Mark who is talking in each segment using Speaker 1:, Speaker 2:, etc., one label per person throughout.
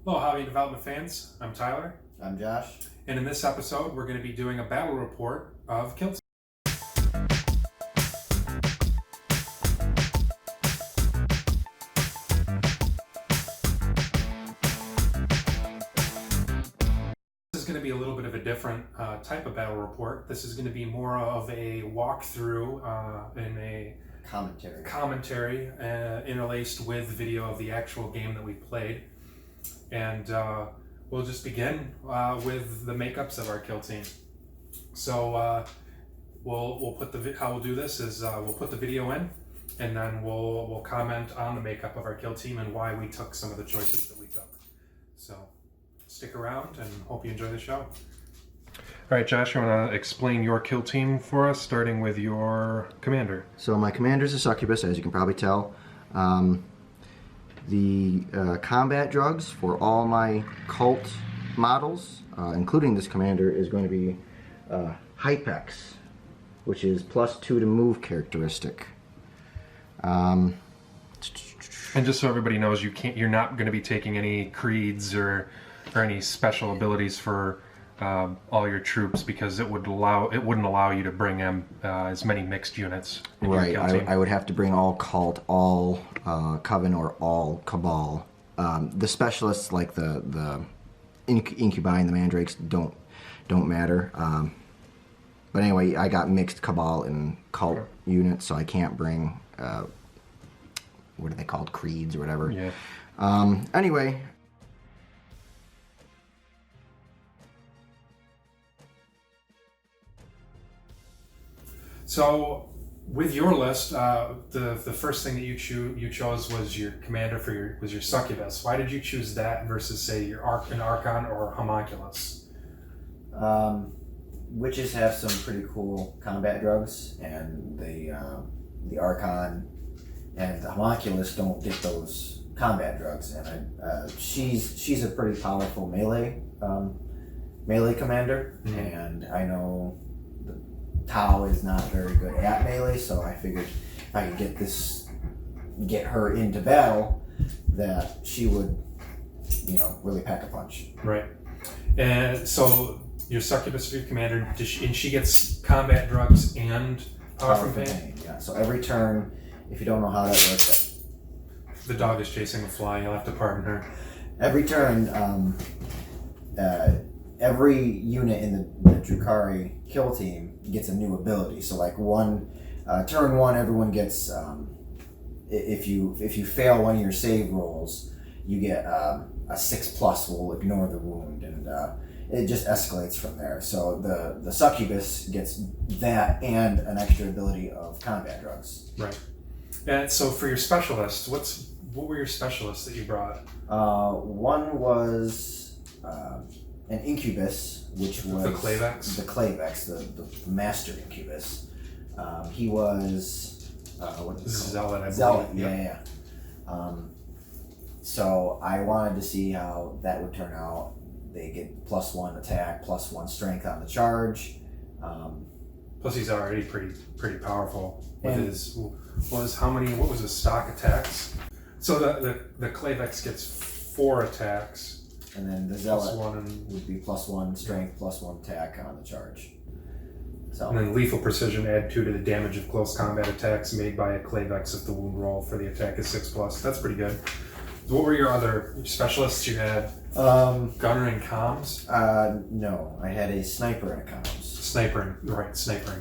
Speaker 1: Hello, hobby development fans. I'm Tyler.
Speaker 2: I'm Josh.
Speaker 1: And in this episode, we're going to be doing a battle report of killteam. This is going to be a little bit of a different type of battle report. This is going to be more of a walkthrough and a commentary interlaced with video of the actual game that we played. And we'll just begin with the makeups of our kill team. So we'll put how we'll do this is we'll put the video in, and then we'll comment on the makeup of our kill team and why we took some of the choices that we took. So stick around and hope you enjoy the show. All right, Josh, you want to explain your kill team for us, starting with your commander?
Speaker 2: So my commander is a succubus, as you can probably tell. The combat drugs for all my cult models, including this commander, is going to be Hypex, which is +2 to move characteristic.
Speaker 1: And just so everybody knows, you're not going to be taking any creeds or any special abilities for all your troops, because it wouldn't allow you to bring in as many mixed units.
Speaker 2: Right, I would have to bring all cult, all coven, or all cabal. The specialists, like the incubi and the mandrakes, don't matter. But anyway, I got mixed cabal and cult units, so I can't bring what are they called, creeds or whatever.
Speaker 1: Yeah.
Speaker 2: Anyway.
Speaker 1: So, with your list, the first thing that you chose was your commander was your succubus. Why did you choose that versus, say, your an archon or homunculus?
Speaker 2: Witches have some pretty cool combat drugs, and the archon and the homunculus don't get those combat drugs. And she's a pretty powerful melee commander, and I know Tau is not very good at melee, so I figured if I could get her into battle, that she would, really pack a punch.
Speaker 1: Right. And so your succubus for your commander, and she gets combat drugs and power from pain?
Speaker 2: Yeah, so every turn, if you don't know how that works...
Speaker 1: The dog is chasing a fly, you'll have to pardon her.
Speaker 2: Every turn, every unit in the Drukhari kill team gets a new ability. So like turn one, everyone gets, if you fail one of your save rolls, you get a 6+ will ignore the wound, and it just escalates from there. So the succubus gets that and an extra ability of combat drugs.
Speaker 1: Right. And so for your specialists, what were your specialists that you brought?
Speaker 2: One was an incubus, which was
Speaker 1: the Clavex.
Speaker 2: The master incubus. He was
Speaker 1: Zealot, I believe.
Speaker 2: Zealot, yeah. So I wanted to see how that would turn out. They get +1 attack, +1 strength on the charge.
Speaker 1: Plus he's already pretty powerful with his what was his stock attacks? So the Clavex gets 4 attacks.
Speaker 2: And then the Zealot would be +1 strength, +1 attack on the charge. So.
Speaker 1: And then lethal precision, add 2 to the damage of close combat attacks made by a Clavex if the wound roll for the attack is 6+. That's pretty good. What were your other specialists you had? Gunner and comms?
Speaker 2: No, I had a sniper and a comms.
Speaker 1: Sniper and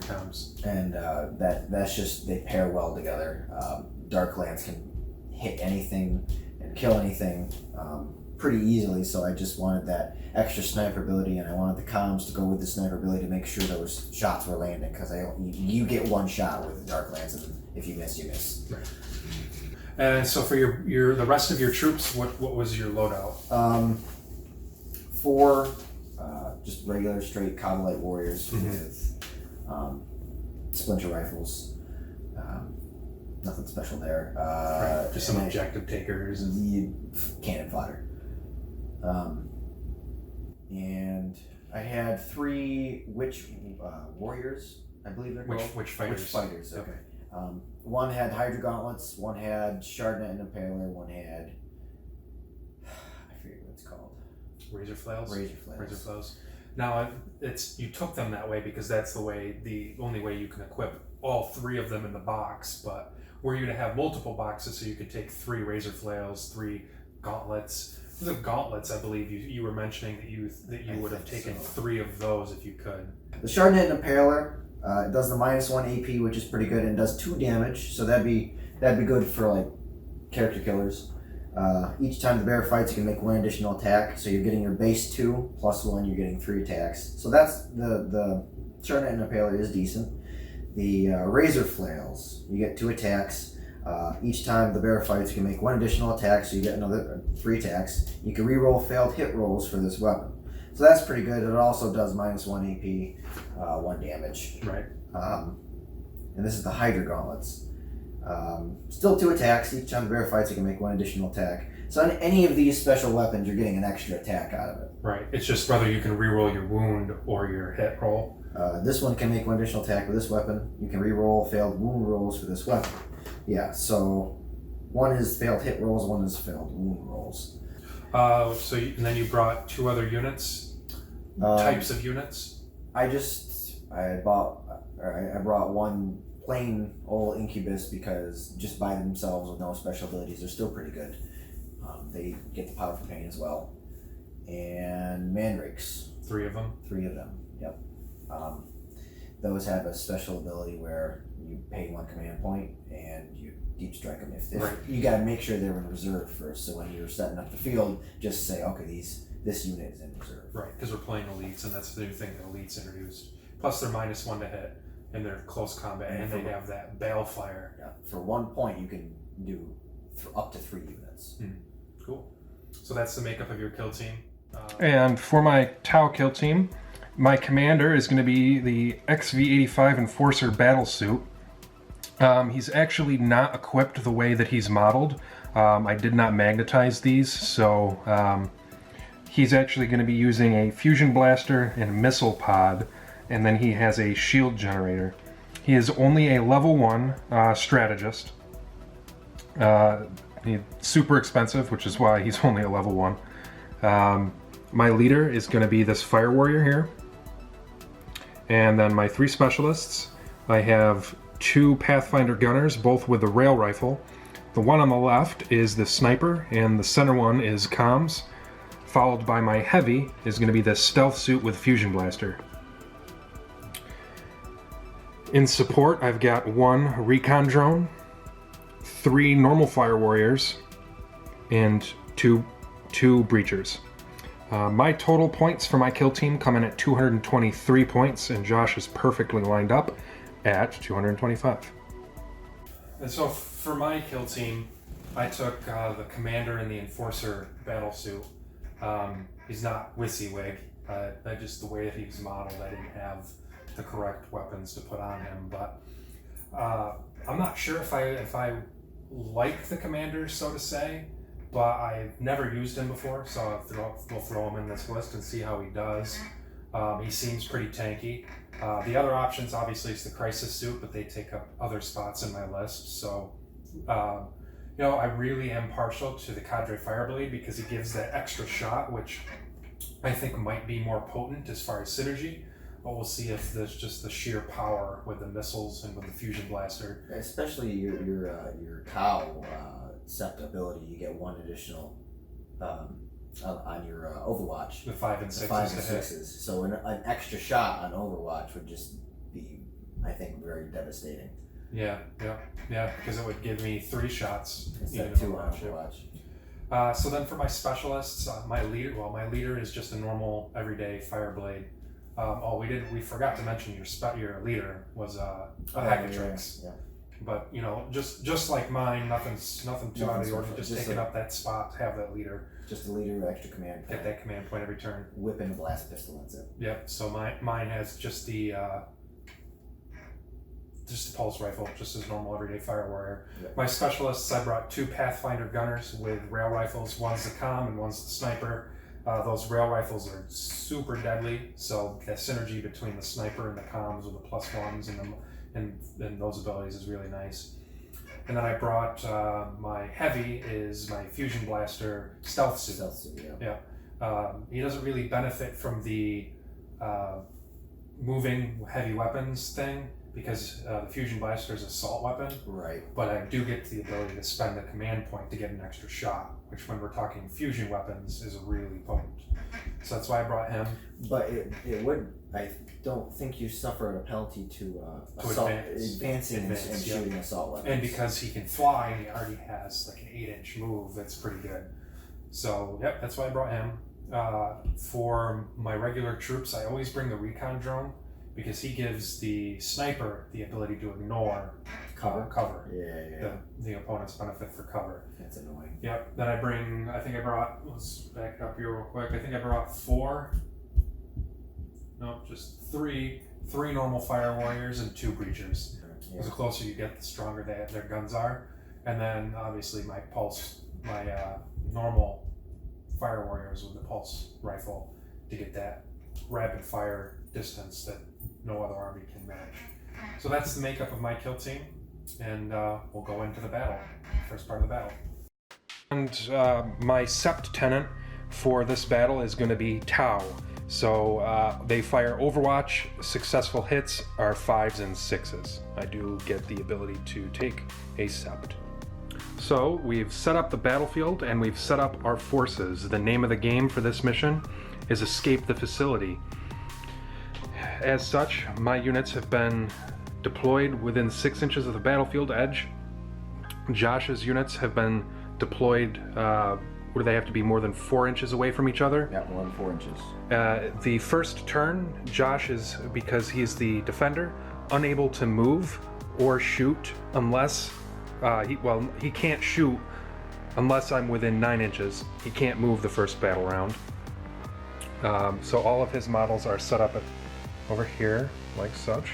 Speaker 1: comms.
Speaker 2: And that's just, they pair well together. Darklands can hit anything and kill anything pretty easily, so I just wanted that extra sniper ability, and I wanted the comms to go with the sniper ability to make sure those shots were landing, because you get one shot with the Darklands, and if you miss, you miss.
Speaker 1: Right. And so for the rest of your troops, what was your loadout?
Speaker 2: 4 just regular straight Cobalite warriors with splinter rifles. Nothing special there.
Speaker 1: Right. Just some objective takers and
Speaker 2: cannon fodder. And I had 3 witch warriors, I believe they're called.
Speaker 1: Witch fighters.
Speaker 2: Witch fighters,
Speaker 1: okay.
Speaker 2: One had Hydra gauntlets, one had Shardnet and Impaler, one had, I forget what it's called.
Speaker 1: Razor flails.
Speaker 2: Razor flails.
Speaker 1: Razor flails. Now it's you took them that way because that's the only way you can equip all 3 of them in the box. But were you to have multiple boxes, so you could take 3 razor flails, 3 gauntlets. The gauntlets, I believe you were mentioning that you would have taken 3 of those if you could.
Speaker 2: The Sharpnit Impaler does the -1 AP, which is pretty good, and does 2 damage. So that'd be good for like character killers. Each time the bear fights, you can make 1 additional attack. So you're getting your base 2 plus 1. You're getting 3 attacks. So that's the Sharpnit Impaler is decent. The Razor Flails, you get 2 attacks. Each time the bear fights, you can make 1 additional attack, so you get another 3 attacks. You can reroll failed hit rolls for this weapon. So that's pretty good. It also does -1 AP, 1 damage.
Speaker 1: Right.
Speaker 2: And this is the Hydra Gauntlets. Still 2 attacks. Each time the bear fights, you can make 1 additional attack. So on any of these special weapons, you're getting an extra attack out of it.
Speaker 1: Right. It's just whether you can reroll your wound or your hit roll.
Speaker 2: This one can make 1 additional attack with this weapon. You can reroll failed wound rolls for this weapon. Yeah, so 1 is failed hit rolls, 1 is failed wound rolls.
Speaker 1: And then you brought 2 other units, types of units.
Speaker 2: I brought 1 plain old Incubus because just by themselves with no special abilities, they're still pretty good. They get the power for pain as well. And Mandrakes.
Speaker 1: 3 of them?
Speaker 2: 3 of them, yep. Those have a special ability where you pay 1 command point and you deep strike them. If
Speaker 1: right.
Speaker 2: You got to make sure they're in reserve first. So when you're setting up the field, just say, okay, this unit is in reserve.
Speaker 1: Right, because we're playing elites, and that's the new thing that elites introduced. Plus, they're -1 to hit, and they're close combat, and they have that balefire.
Speaker 2: Yeah, for 1 point, you can do up to 3 units.
Speaker 1: Cool. So that's the makeup of your kill team.
Speaker 3: And for my Tau kill team, my commander is going to be the XV-85 Enforcer Battlesuit. He's actually not equipped the way that he's modeled. I did not magnetize these, so he's actually going to be using a fusion blaster and a missile pod, and then he has a shield generator. He is only a level 1 strategist. He's super expensive, which is why he's only a level 1. My leader is going to be this fire warrior here. And then my 3 specialists, I have 2 Pathfinder gunners, both with the rail rifle. The one on the left is the sniper, and the center one is comms. Followed by my heavy is going to be the stealth suit with fusion blaster. In support, I've got 1 recon drone, 3 normal fire warriors, and 2 breachers. My total points for my kill team come in at 223 points, and Josh is perfectly lined up at 225.
Speaker 1: And so for my kill team, I took the commander in the enforcer battlesuit. He's not WYSIWYG. Just the way that he was modeled, I didn't have the correct weapons to put on him. But I'm not sure if I like the commander, so to say. But I've never used him before, so we'll throw him in this list and see how he does. He seems pretty tanky. The other options, obviously, is the crisis suit, but they take up other spots in my list. So, I really am partial to the Cadre Fireblade because he gives that extra shot, which I think might be more potent as far as synergy. But we'll see if there's just the sheer power with the missiles and with the fusion blaster.
Speaker 2: Especially your cow. Sept ability, you get 1 additional on your Overwatch.
Speaker 1: The 5 and 6s.
Speaker 2: The 5 and 6s. So an extra shot on Overwatch would just be, I think, very devastating.
Speaker 1: Yeah, because it would give me 3 shots
Speaker 2: instead of 2 on Overwatch.
Speaker 1: So then for my specialists, my leader is just a normal everyday Fireblade. We forgot to mention your leader was a Hackatrix.
Speaker 2: Yeah.
Speaker 1: But just like mine, nothing too out of the ordinary. Just taking up that spot, have that leader.
Speaker 2: Just a leader, extra command point.
Speaker 1: Get that command point every turn.
Speaker 2: Whip and a blast pistol. That's it.
Speaker 1: Yep. So mine has just the pulse rifle, just as normal everyday fire warrior. Yep. My specialists, I brought 2 Pathfinder gunners with rail rifles. One's the comm and one's the sniper. Those rail rifles are super deadly. So the synergy between the sniper and the comms with the +1s and those abilities is really nice. And then I brought my heavy is my Fusion Blaster stealth suit.
Speaker 2: Stealth suit, yeah.
Speaker 1: He doesn't really benefit from the moving heavy weapons thing because the Fusion Blaster is an assault weapon.
Speaker 2: Right.
Speaker 1: But I do get the ability to spend a command point to get an extra shot, which when we're talking fusion weapons is really potent. So that's why I brought him.
Speaker 2: But it would, I don't think you suffer a penalty to assault, advancing and shooting assault weapons.
Speaker 1: And because he can fly and he already has like an 8-inch move, that's pretty good. So yep, that's why I brought him. For my regular troops, I always bring the recon drone because he gives the sniper the ability to ignore cover.
Speaker 2: Yeah.
Speaker 1: The opponent's benefit for cover.
Speaker 2: That's annoying.
Speaker 1: Yep. Then let's back up here real quick. I think I brought just three normal fire warriors and 2 breachers.
Speaker 2: Yeah.
Speaker 1: The closer you get, the stronger their guns are. And then obviously my normal fire warriors with the pulse rifle to get that rapid fire distance that no other army can match. So that's the makeup of my kill team, and we'll go into the battle, first part of the battle.
Speaker 3: And my Sept tenant for this battle is going to be Tau. So they fire Overwatch. Successful hits are 5s and 6s. I do get the ability to take a Sept. So we've set up the battlefield and we've set up our forces. The name of the game for this mission is Escape the Facility. As such, my units have been deployed within 6 inches of the battlefield edge. Josh's units have been deployed where they have to be more than 4 inches away from each other.
Speaker 2: Yeah, more than 4 inches.
Speaker 3: The first turn, Josh is, because he's the defender, unable to move or shoot unless he can't shoot unless I'm within 9 inches. He can't move the first battle round. So all of his models are set up over here, like such.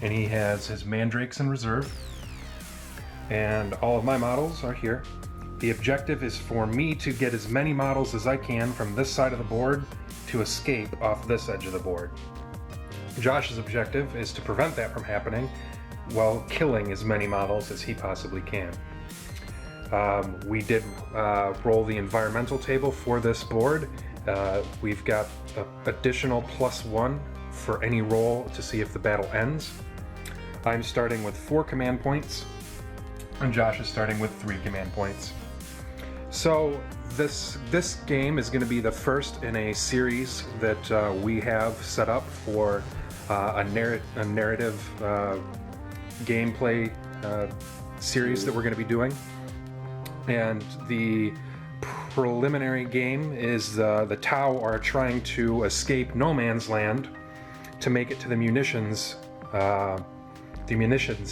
Speaker 3: And he has his mandrakes in reserve. And all of my models are here. The objective is for me to get as many models as I can from this side of the board to escape off this edge of the board. Josh's objective is to prevent that from happening while killing as many models as he possibly can. We did roll the environmental table for this board. We've got an additional +1 for any roll to see if the battle ends. I'm starting with 4 command points, and Josh is starting with 3 command points. So this game is going to be the first in a series that we have set up for a narrative gameplay series that we're going to be doing. And the preliminary game is the Tau are trying to escape no man's land to make it to the munitions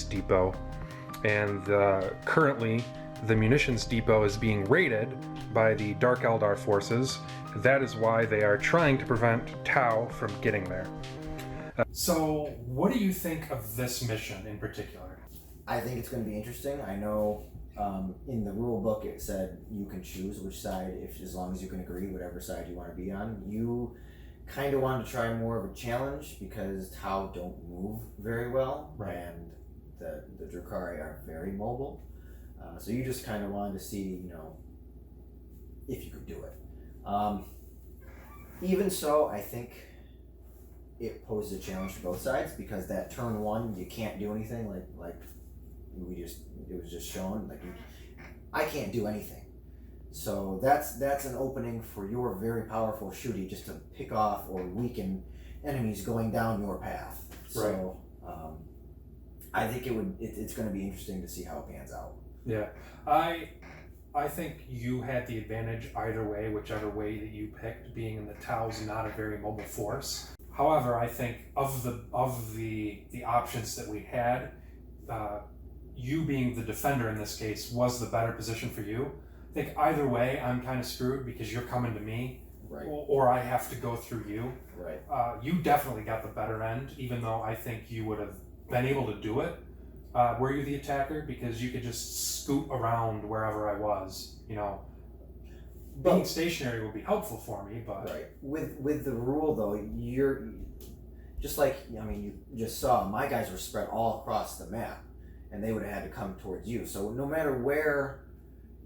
Speaker 3: depot. And currently the munitions depot is being raided by the Dark Eldar forces. That is why they are trying to prevent Tau from getting there.
Speaker 1: So what do you think of this mission in particular?
Speaker 2: I think it's going to be interesting. I know in the rule book it said you can choose which side, as long as you can agree, whatever side you want to be on. You kind of want to try more of a challenge because Tau don't move very well,
Speaker 1: right.
Speaker 2: And the Drukhari are very mobile. So you just kind of wanted to see, if you could do it. Even so, I think it poses a challenge for both sides because that turn 1 you can't do anything like it was just shown, I can't do anything. So that's an opening for your very powerful shooty just to pick off or weaken enemies going down your path. So I think it's going to be interesting to see how it pans out.
Speaker 1: Yeah, I think you had the advantage either way, whichever way that you picked, being in the Tau's not a very mobile force. However, I think of the options that we had, you being the defender in this case was the better position for you. I think either way, I'm kind of screwed because you're coming to me,
Speaker 2: right,
Speaker 1: or I have to go through you.
Speaker 2: Right.
Speaker 1: You definitely got the better end, even though I think you would have been able to do it. Were you the attacker? Because you could just scoot around wherever I was, Being stationary would be helpful for me, but...
Speaker 2: Right. With the rule, though, just like, I mean, you just saw my guys were spread all across the map, and they would have had to come towards you. So no matter where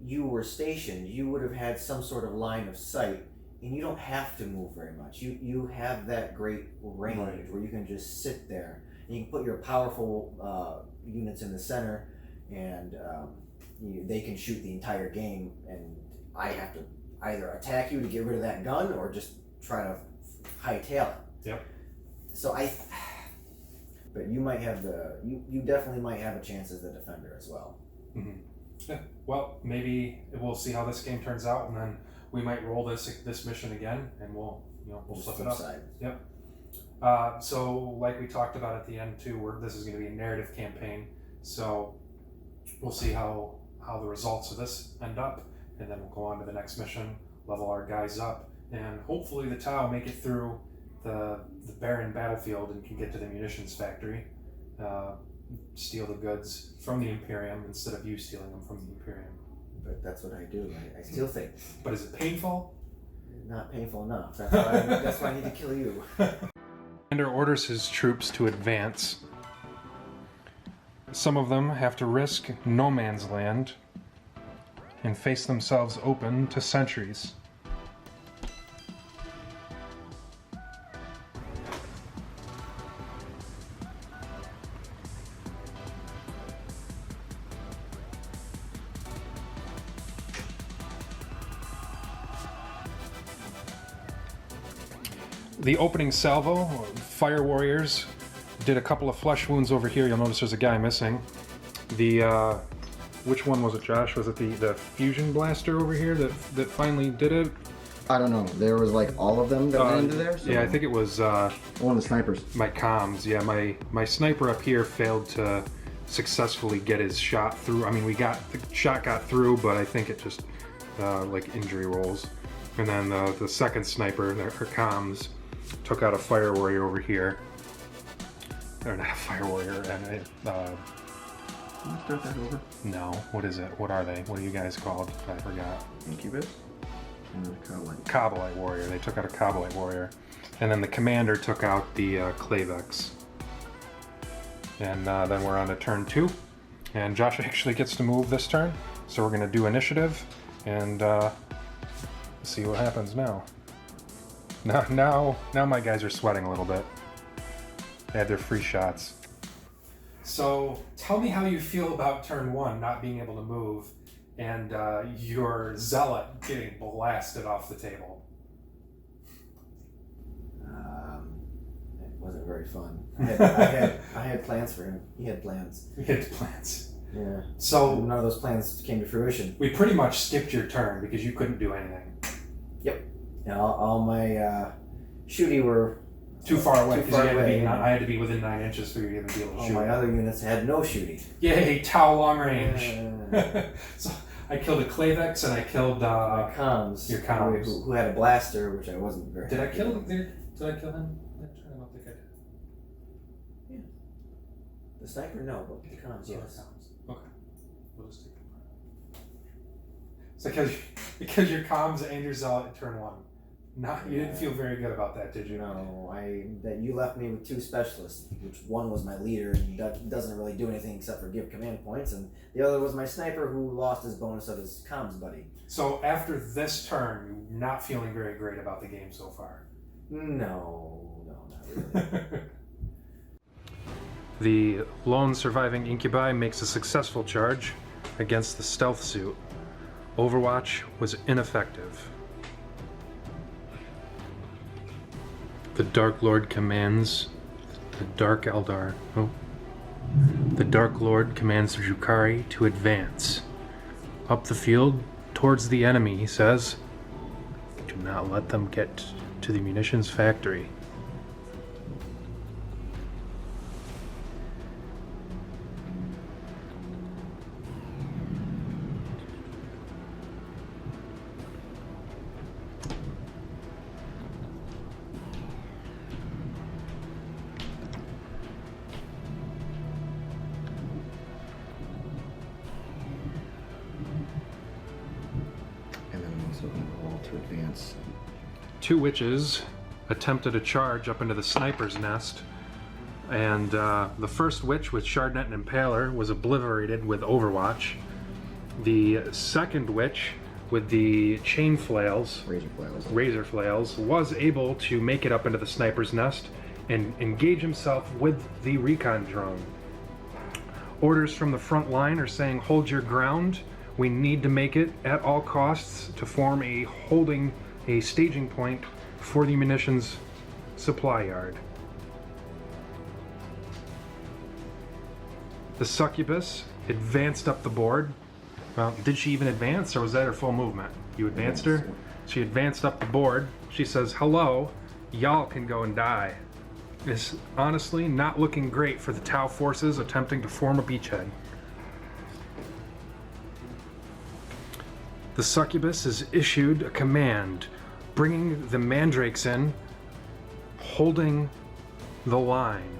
Speaker 2: you were stationed, you would have had some sort of line of sight, and you don't have to move very much. You have that great range where you can just sit there, and you can put your powerful units in the center, and they can shoot the entire game, and I have to either attack you to get rid of that gun or just try to hightail it.
Speaker 1: Yep.
Speaker 2: So but you might have you definitely might have a chance as the defender as well.
Speaker 1: Mm-hmm. Yeah. Well, maybe we'll see how this game turns out, and then we might roll this mission again, and we'll flip it up.
Speaker 2: Side.
Speaker 1: Yep. So like we talked about at the end too, this is going to be a narrative campaign. So we'll see how the results of this end up, and then we'll go on to the next mission, level our guys up, and hopefully the Tau make it through the barren battlefield and can get to the munitions factory, steal the goods from the Imperium instead of you stealing them from the Imperium.
Speaker 2: But that's what I do. I steal things.
Speaker 1: But is it painful?
Speaker 2: Not painful enough. That's why I need to kill you.
Speaker 3: Commander orders his troops to advance. Some of them have to risk no man's land and face themselves open to sentries. The opening salvo, Fire Warriors, did a couple of flesh wounds over here. You'll notice there's a guy missing. Which one was it, Josh? Was it the fusion blaster over here that finally did it?
Speaker 4: I don't know. There was like all of them that went into there? So
Speaker 3: yeah, I think it was
Speaker 4: one of the snipers.
Speaker 3: My comms. Yeah, my sniper up here failed to successfully get his shot through. I mean, the shot got through, but I think it just like injury rolls. And then the second sniper, her comms, took out a Fire Warrior over here. Or not a Fire Warrior, and
Speaker 4: Can you start that over?
Speaker 3: no, what is it? What are they? What are you guys called? I forgot.
Speaker 4: Incubus? And then a Cowlight.
Speaker 3: Cobalite Warrior. They took out a Cobalite Warrior. And then the commander took out the Klavex. And then we're on to turn 2. And Josh actually gets to move this turn. So we're going to do initiative and see what happens now. Now my guys are sweating a little bit. They had their free shots.
Speaker 1: So tell me how you feel about turn 1 not being able to move and your zealot getting blasted off the table.
Speaker 2: It wasn't very fun. I had plans for him. He had plans.
Speaker 1: We had plans.
Speaker 2: Yeah.
Speaker 1: So
Speaker 2: none of those plans came to fruition.
Speaker 1: we pretty much skipped your turn because you couldn't do anything.
Speaker 2: Yep. And all my shooty were
Speaker 1: Too far away because
Speaker 2: away.
Speaker 1: I had to be within 9 inches for you to even be able to
Speaker 2: all
Speaker 1: shoot.
Speaker 2: my other units had no shooty.
Speaker 1: Yay, Tau long range. So I killed a Klavex and I killed
Speaker 2: My comms.
Speaker 1: your comms.
Speaker 2: Who had a blaster, which I wasn't very.
Speaker 1: Did I
Speaker 2: happy
Speaker 1: kill
Speaker 2: with.
Speaker 1: him? Did I kill him? I don't think I did.
Speaker 2: The sniper? No, but the comms, yes.
Speaker 1: Okay. We'll just take it. So because your comms and your zealot at turn 1. You didn't feel very good about that, did you?
Speaker 2: No, that you left me with 2 specialists, which one was my leader and doesn't really do anything except for give command points, and the other was my sniper who lost his bonus of his comms buddy.
Speaker 1: So after this turn, you're not feeling very great about the game so far.
Speaker 2: No, not really.
Speaker 3: The lone surviving incubi makes a successful charge against the stealth suit. Overwatch was ineffective. The Dark Lord commands the Dark Eldar. Oh. The Dark Lord commands the Drukhari to advance up the field towards the enemy, he says. Do not let them get to the munitions factory.
Speaker 4: And then I'm also going to roll to advance.
Speaker 3: 2 witches attempted a charge up into the sniper's nest, and the first witch with Shardnet and Impaler was obliterated with Overwatch. The second witch with the chain flails, razor flails, was able to make it up into the sniper's nest and engage himself with the recon drone. Orders from the front line are saying, hold your ground. We need to make it at all costs to form a staging point for the munitions supply yard. The succubus advanced up the board. Well, did she even advance, or was that her full movement? You advanced her? She advanced up the board. She says, hello, y'all can go and die. It's honestly not looking great for the Tau forces attempting to form a beachhead. The succubus has issued a command, bringing the mandrakes in, holding the line.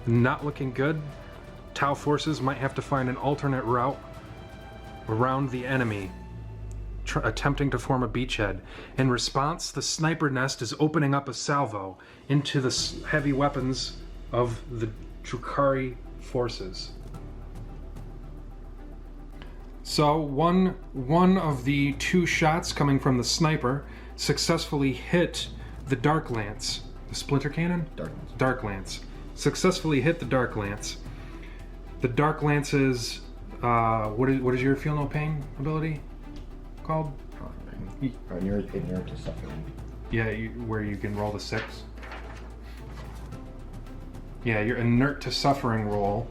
Speaker 3: Not looking good. Tau forces might have to find an alternate route around the enemy, attempting to form a beachhead. In response, the sniper nest is opening up a salvo into the heavy weapons of the Drukhari forces. So one of the two shots coming from the sniper successfully hit the Dark Lance. The Splinter Cannon? Dark Lance. Successfully hit the Dark Lance. The Dark Lance's, what is your Feel No Pain ability called?
Speaker 2: Inert to suffering.
Speaker 3: Yeah, where you can roll the 6. Yeah, your inert to suffering roll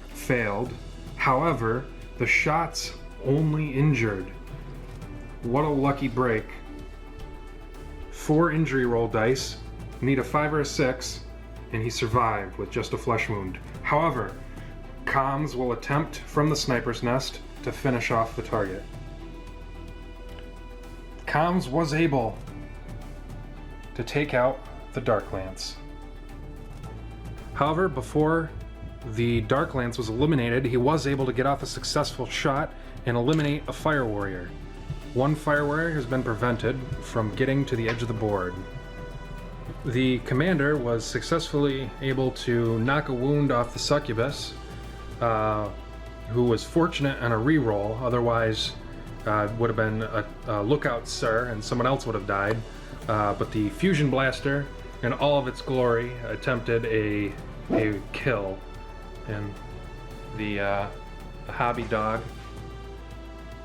Speaker 3: failed. However, the shots only injured. What a lucky break. 4 injury roll dice, need a 5 or a 6, and he survived with just a flesh wound. However, Comms will attempt from the sniper's nest to finish off the target. Comms was able to take out the Dark Lance. However, before the Dark Lance was eliminated, he was able to get off a successful shot and eliminate a Fire Warrior. One Fire Warrior has been prevented from getting to the edge of the board. The commander was successfully able to knock a wound off the succubus, who was fortunate on a reroll, otherwise would have been a lookout sir and someone else would have died. But the fusion blaster in all of its glory attempted a kill, and the hobby dog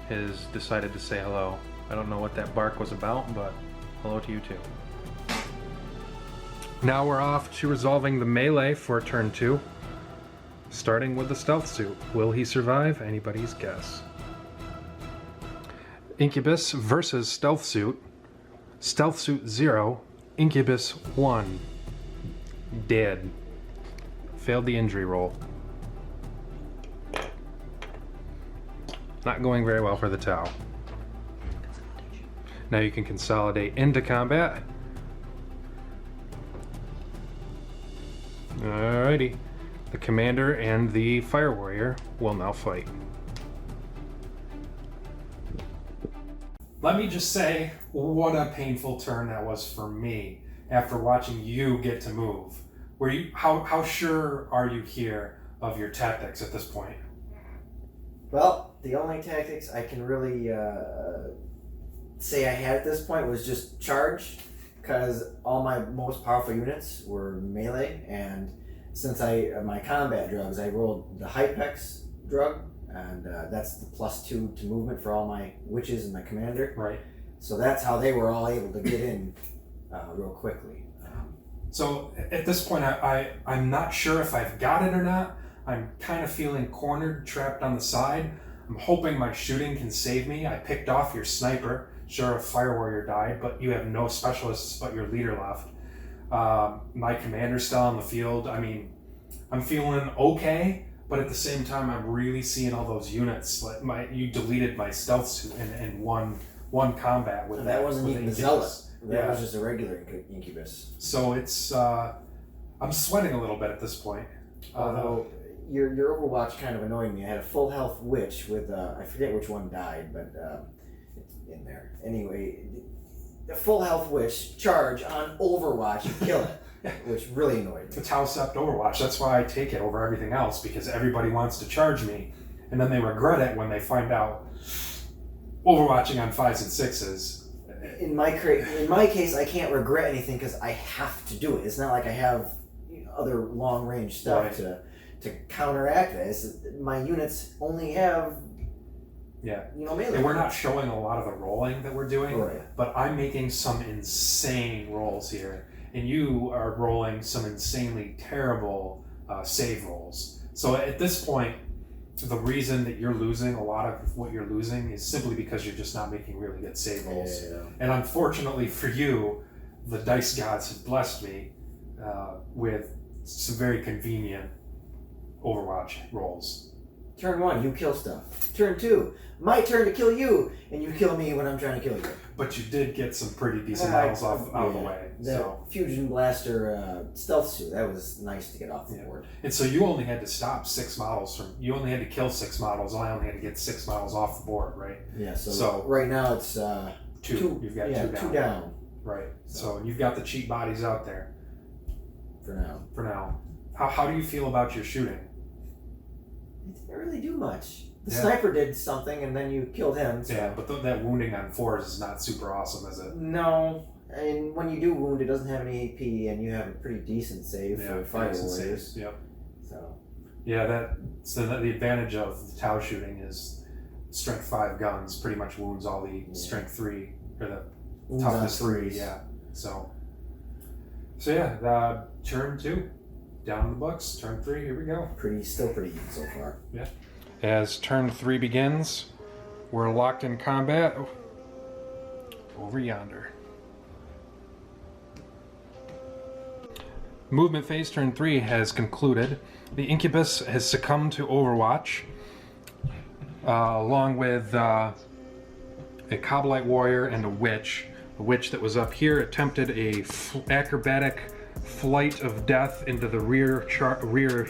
Speaker 3: has decided to say hello. I don't know what that bark was about, but hello to you too. Now we're off to resolving the melee for turn 2. Starting with the stealth suit. Will he survive? Anybody's guess. Incubus versus stealth suit. Stealth suit 0, Incubus 1. Dead. Failed the injury roll. Not going very well for the Tau. Now you can consolidate into combat. Alrighty. The commander and the Fire Warrior will now fight.
Speaker 1: Let me just say, what a painful turn that was for me after watching you get to move. How sure are you here of your tactics at this point?
Speaker 2: Well, the only tactics I can really say I had at this point was just charge, because all my most powerful units were melee, and since my combat drugs, I rolled the Hypex drug, and that's the +2 to movement for all my witches and my commander.
Speaker 1: Right.
Speaker 2: So that's how they were all able to get in real quickly.
Speaker 1: So at this point, I'm not sure if I've got it or not. I'm kind of feeling cornered, trapped on the side. I'm hoping my shooting can save me. I picked off your sniper. Sure, a Fire Warrior died, but you have no specialists but your leader left. My commander's still on the field. I mean, I'm feeling okay, but at the same time, I'm really seeing all those units. Like you deleted my stealth suit in one combat with
Speaker 2: that wasn't
Speaker 1: with
Speaker 2: even the Zealot. That was just a regular Incubus.
Speaker 1: So it's I'm sweating a little bit at this point.
Speaker 2: Although your Overwatch kind of annoyed me. I had a full health witch with I forget which one died, but it's in there. Anyway, a full health witch charge on Overwatch and kill it, which really annoyed me.
Speaker 1: It's how Sept Overwatch. That's why I take it over everything else, because everybody wants to charge me, and then they regret it when they find out Overwatching on 5s and 6s.
Speaker 2: In my case, I can't regret anything because I have to do it. It's not like I have other long range stuff
Speaker 1: Right.
Speaker 2: to counteract this. My units only have melee.
Speaker 1: And we're not showing a lot of the rolling that we're doing,
Speaker 2: Right.
Speaker 1: but I'm making some insane rolls here, and you are rolling some insanely terrible save rolls. So at this point, the reason that you're losing a lot of what you're losing is simply because you're just not making really good save rolls.
Speaker 2: Yeah.
Speaker 1: And unfortunately for you, the dice gods have blessed me with some very convenient Overwatch rolls.
Speaker 2: Turn 1, you kill stuff. Turn 2, my turn to kill you, and you kill me when I'm trying to kill you.
Speaker 1: But you did get some pretty decent models out of the way.
Speaker 2: The Fusion Blaster stealth suit, that was nice to get off the board.
Speaker 1: And so you only had to stop 6 models you only had to kill 6 models. I only had to get 6 models off the board, right?
Speaker 2: Yeah, so right now it's
Speaker 1: 2. You've got 2
Speaker 2: down.
Speaker 1: Right. So you've got the cheap bodies out there.
Speaker 2: For now.
Speaker 1: How do you feel about your shooting?
Speaker 2: It didn't really do much. The
Speaker 1: Yeah.
Speaker 2: sniper did something, and then you killed him. So.
Speaker 1: Yeah, but that wounding on 4s is not super awesome, is it?
Speaker 2: No, and when you do wound, it doesn't have any AP, and you have a pretty decent save for Fire Warriors.
Speaker 1: Yep.
Speaker 2: So.
Speaker 1: Yeah, the advantage of the Tau shooting is strength 5 guns pretty much wounds all the strength 3 or the
Speaker 2: Wounds
Speaker 1: toughness
Speaker 2: on
Speaker 1: 3.
Speaker 2: threes.
Speaker 1: Yeah. So yeah, turn 2 down in the books. Turn 3. Here we go.
Speaker 2: Still pretty good so far.
Speaker 1: Yeah.
Speaker 3: As turn 3 begins, we're locked in combat over yonder. Movement phase turn 3 has concluded. The Incubus has succumbed to Overwatch, along with a Coblite Warrior and a Witch. The Witch that was up here attempted a acrobatic flight of death into the rear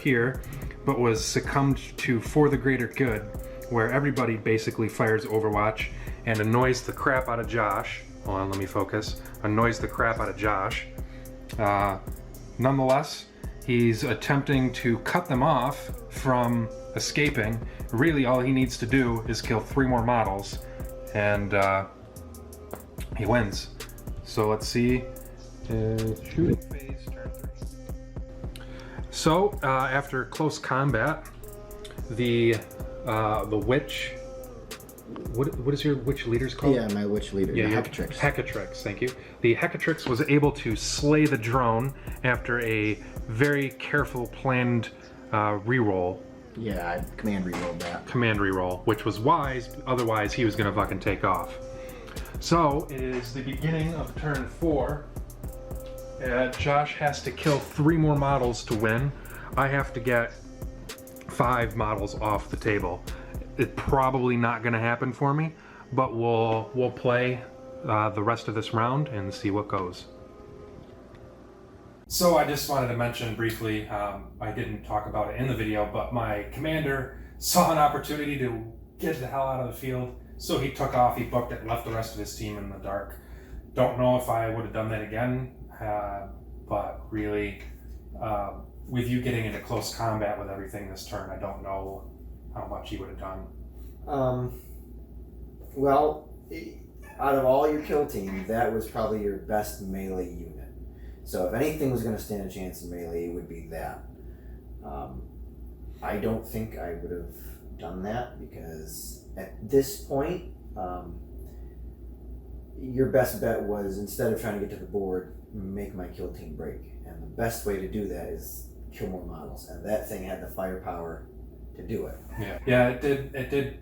Speaker 3: here, but was succumbed to For the Greater Good, where everybody basically fires Overwatch and annoys the crap out of Josh. Hold on, let me focus. Annoys the crap out of Josh. Nonetheless, he's attempting to cut them off from escaping. Really, all he needs to do is kill 3 more models, and he wins. So let's see. Shooting phase, turn 3. So after close combat, the witch. What is your witch leader's called?
Speaker 4: Yeah, my witch leader.
Speaker 3: Yeah,
Speaker 4: the Hecatrix.
Speaker 3: Hecatrix, thank you. The Hecatrix was able to slay the drone after a very careful, planned reroll.
Speaker 4: Yeah, I command rerolled that.
Speaker 3: Command reroll, which was wise. Otherwise, he was gonna fucking take off. So it is the beginning of turn 4. Josh has to kill 3 more models to win. I have to get 5 models off the table. It's probably not going to happen for me, but we'll play the rest of this round and see what goes.
Speaker 1: So I just wanted to mention briefly, I didn't talk about it in the video, but my commander saw an opportunity to get the hell out of the field, so he took off, he booked it, and left the rest of his team in the dark. Don't know if I would have done that again, but really, with you getting into close combat with everything this turn, I don't know how much he would have done.
Speaker 2: Well, out of all your kill team, that was probably your best melee unit. So if anything was going to stand a chance in melee, it would be that. I don't think I would have done that because at this point, your best bet was, instead of trying to get to the board, make my kill team break. And the best way to do that is kill more models. And that thing had the firepower to do it.
Speaker 1: Yeah, it did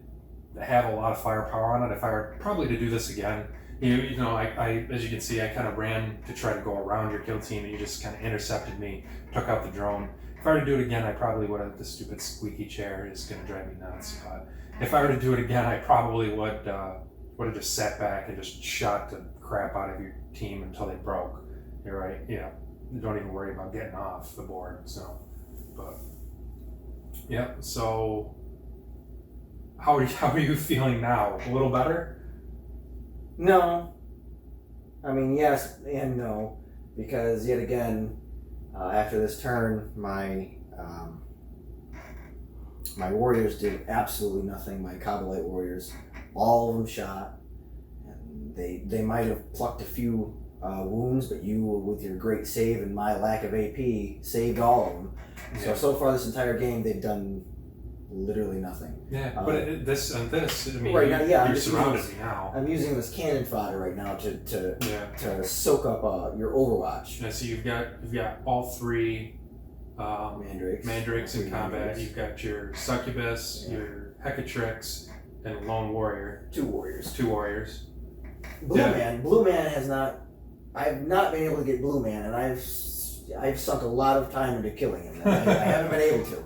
Speaker 1: have a lot of firepower on it. If I were probably to do this again, you know, I as you can see, I kind of ran to try to go around your kill team, and you just kind of intercepted me, took out the drone. If I were to do it again, I probably would have. The stupid squeaky chair is going to drive me nuts. But if I were to do it again, I probably would have just sat back and just shot the crap out of your team until they broke. You're right. Yeah, don't even worry about getting off the board. So, but yeah. So, how are you feeling now? A little better?
Speaker 2: No. I mean, yes and no, because yet again, after this turn, my warriors did absolutely nothing. My Kabbalite warriors, all of them shot, and they might have plucked a few wounds, but you, with your great save and my lack of AP, saved all of them.
Speaker 1: Yeah.
Speaker 2: So far this entire game, they've done literally nothing.
Speaker 1: Yeah, but this, I mean,
Speaker 2: right now, yeah,
Speaker 1: you're surrounded now.
Speaker 2: I'm using this cannon fodder right now to soak up your Overwatch.
Speaker 1: Yeah, so you've got all three mandrakes in combat. You've got your succubus, your hecatrix, and lone warrior.
Speaker 2: Two warriors. Blue Man has not. I've not been able to get Blue Man, and I've sunk a lot of time into killing him. I haven't been able to.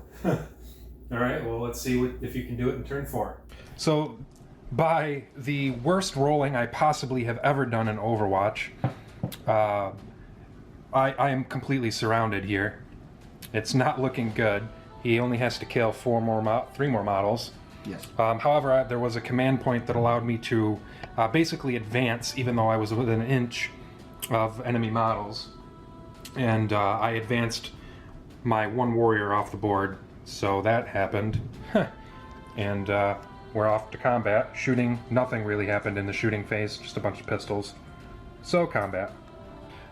Speaker 1: All right. Well, let's see if you can do it in turn 4.
Speaker 3: So, by the worst rolling I possibly have ever done in Overwatch, I am completely surrounded here. It's not looking good. He only has to kill 3 more models.
Speaker 4: Yes.
Speaker 3: However, there was a command point that allowed me to basically advance, even though I was within an inch of enemy models. And I advanced my 1 warrior off the board, so that happened. And we're off to combat. Shooting, nothing really happened in the shooting phase, just a bunch of pistols. So, combat.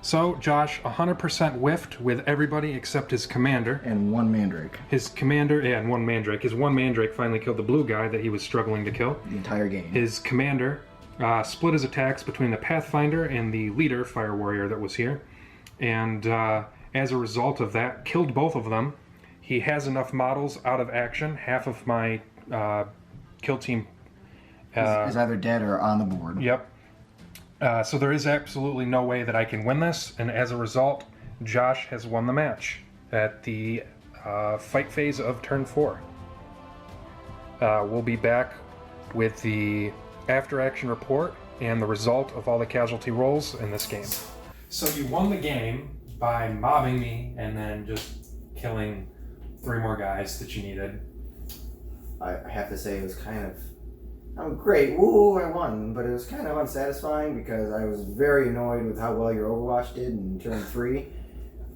Speaker 3: So, Josh 100% whiffed with everybody except his commander.
Speaker 4: And 1 Mandrake.
Speaker 3: His commander, and 1 Mandrake. His 1 Mandrake finally killed the blue guy that he was struggling to kill.
Speaker 4: The entire game.
Speaker 3: His commander split his attacks between the Pathfinder and the leader, Fire Warrior, that was here. And as a result of that, killed both of them. He has enough models out of action. Half of my kill team
Speaker 4: is either dead or on the board.
Speaker 3: Yep. So there is absolutely no way that I can win this, and as a result, Josh has won the match at the fight phase of turn 4. We'll be back with the after-action report and the result of all the casualty rolls in this game.
Speaker 1: So you won the game by mobbing me and then just killing 3 more guys that you needed.
Speaker 2: I have to say it was kind of... I'm great, woo, I won, but it was kind of unsatisfying because I was very annoyed with how well your Overwatch did in turn 3.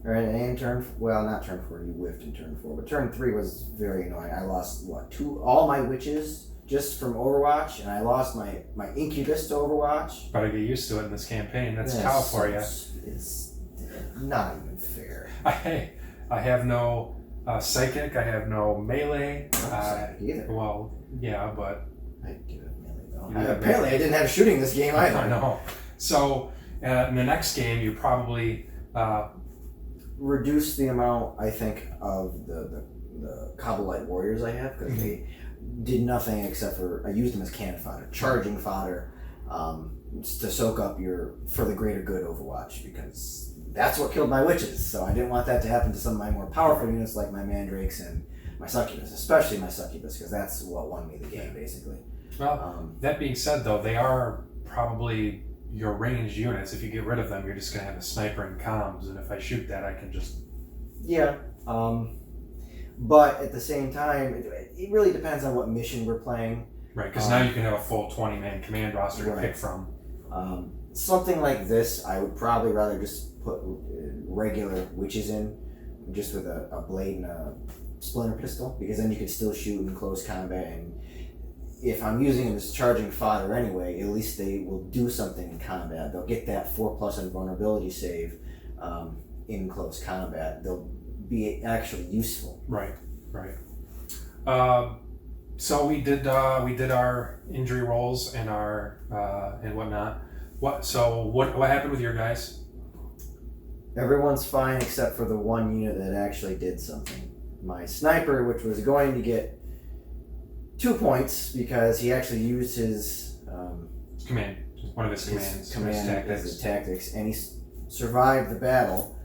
Speaker 2: And not turn 4, you whiffed in turn 4, but turn 3 was very annoying. I lost, all my witches just from Overwatch, and I lost my Incubus to Overwatch.
Speaker 1: Better get used to it in this campaign. That's cow for you.
Speaker 2: It's not even fair.
Speaker 1: I have no psychic, I have no melee.
Speaker 2: Psychic either.
Speaker 1: Well, yeah, but...
Speaker 2: I do have melee though. Apparently I didn't have shooting this game either.
Speaker 1: I know. So, in the next game, you probably...
Speaker 2: reduce the amount, I think, of the Kabbalite warriors I have, because they did nothing except for... I used them as cannon fodder, charging fodder, to soak up for the greater good Overwatch, because that's what killed my witches. So I didn't want that to happen to some of my more powerful units like my Mandrakes and my Succubus, especially my Succubus, because that's what won me the game, basically.
Speaker 1: Well, that being said, though, they are probably your ranged units. If you get rid of them, you're just going to have a sniper and comms, and if I shoot that, I can just...
Speaker 2: Yeah, but at the same time, it really depends on what mission we're playing.
Speaker 1: Right, because now you can have a full 20-man command roster to pick from.
Speaker 2: Something like this, I would probably rather just put regular witches in, just with a blade and a splinter pistol, because then you can still shoot in close combat, and if I'm using them as charging fodder anyway, at least they will do something in combat. They'll get that 4+ invulnerability save in close combat. They'll be actually useful.
Speaker 1: Right. So we did our injury rolls and our and whatnot. What happened with your guys?
Speaker 2: Everyone's fine except for the one unit that actually did something. My sniper, which was going to get 2 points because he actually used his
Speaker 1: command, one of his commands,
Speaker 2: his tactics, and he survived the battle,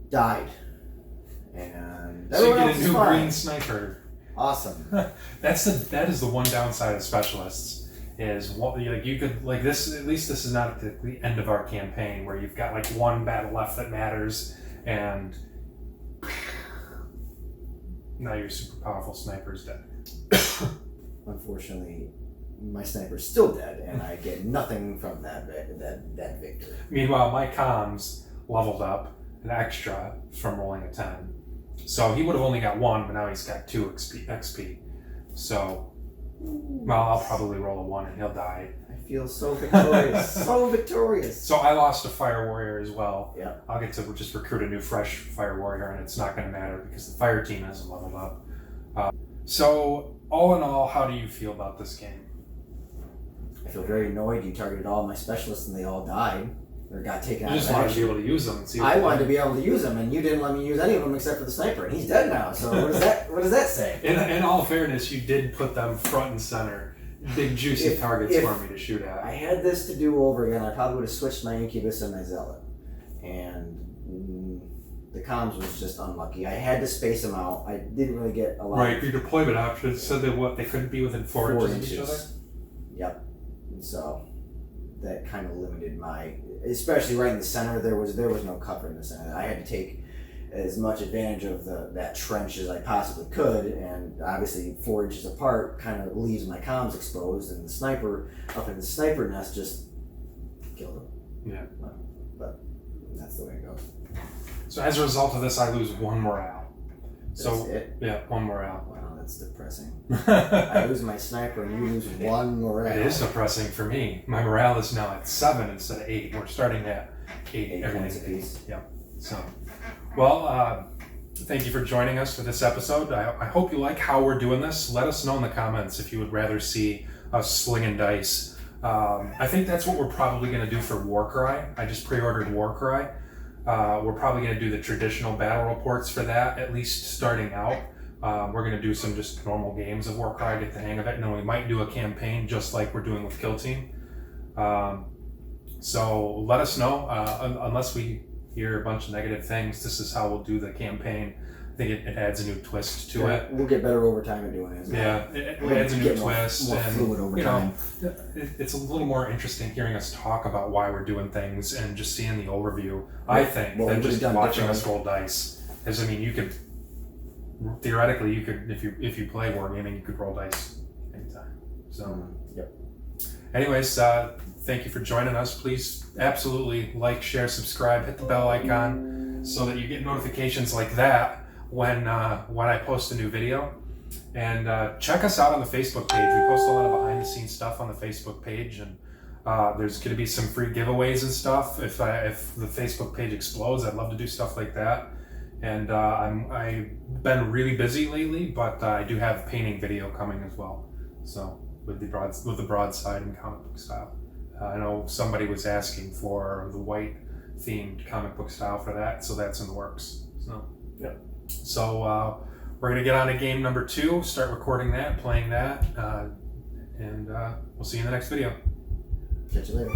Speaker 2: died, and
Speaker 1: so you get a new green sniper.
Speaker 2: Awesome.
Speaker 1: That is the one downside of specialists is you could this. At least this is not at the end of our campaign where you've got one battle left that matters, and now your super powerful sniper's dead.
Speaker 2: Unfortunately, my sniper's still dead, and I get nothing from that victory.
Speaker 1: Meanwhile, my comms leveled up an extra from rolling a 10. So he would have only got 1, but now he's got 2 XP. So, well, I'll probably roll a 1 and he'll die.
Speaker 2: I feel so victorious. So victorious.
Speaker 1: So I lost a Fire Warrior as well.
Speaker 2: Yeah.
Speaker 1: I'll get to just recruit a new fresh Fire Warrior, and it's not going to matter because the Fire team hasn't leveled up. So, all in all, how do you feel about this game?
Speaker 2: I feel very annoyed. You targeted all my specialists and they all died. Or got taken out.
Speaker 1: I just wanted to be able to use them. And see
Speaker 2: I wanted to be able to use them, and you didn't let me use any of them except for the sniper, and he's dead now. So what does that say?
Speaker 1: In all fairness, you did put them front and center. Big juicy targets for me to shoot at.
Speaker 2: I had this to do over again, I probably would have switched my Incubus and my Zealot. And the comms was just unlucky. I had to space them out. I didn't really get a lot.
Speaker 1: Right, your deployment options said that they couldn't be within 4 inches of each other?
Speaker 2: Yep. And so that kind of limited my, especially right in the center, there was no cover in the center. I had to take as much advantage of that trench as I possibly could, and obviously 4 inches apart kind of leaves my comms exposed, and the sniper up in the sniper nest just killed him.
Speaker 1: Yeah.
Speaker 2: But that's the way it goes.
Speaker 1: So as a result of this, I lose 1 morale.
Speaker 2: That's it?
Speaker 1: Yeah, 1 morale.
Speaker 2: Wow, that's depressing. I lose my sniper and you lose 1 morale.
Speaker 1: It is depressing for me. My morale is now at 7 instead of 8. We're starting at 8.
Speaker 2: Points apiece.
Speaker 1: Yeah. So, well, thank you for joining us for this episode. I hope you like how we're doing this. Let us know in the comments if you would rather see us slinging dice. I think that's what we're probably going to do for Warcry. I just pre-ordered Warcry. We're probably going to do the traditional battle reports for that, at least starting out. We're going to do some just normal games of Warcry, get the hang of it, and then we might do a campaign just like we're doing with Kill Team. So let us know, unless we hear a bunch of negative things, this is how we'll do the campaign. I think it adds a new twist to it.
Speaker 2: We'll get better over time at doing it as well.
Speaker 1: Yeah, it adds a new twist.
Speaker 2: More fluid over time.
Speaker 1: It's a little more interesting hearing us talk about why we're doing things and just seeing the overview, I think, than just watching us roll dice. Because, I mean, you could, theoretically, if you play Wargaming, you could roll dice anytime. So,
Speaker 2: yep.
Speaker 1: Anyways, thank you for joining us. Please absolutely like, share, subscribe, hit the bell icon so that you get notifications like that when I post a new video. And check us out on the Facebook page. We post a lot of behind the scenes stuff on the Facebook page, and there's going to be some free giveaways and stuff. If the Facebook page explodes, I'd love to do stuff like that. And I've been really busy lately, but I do have painting video coming as well. So with the broadside and comic book style. I know somebody was asking for the white themed comic book style for that, so that's in the works. So yeah. So we're gonna get on to game number 2, start recording that, playing that, and we'll see you in the next video.
Speaker 2: Catch you later.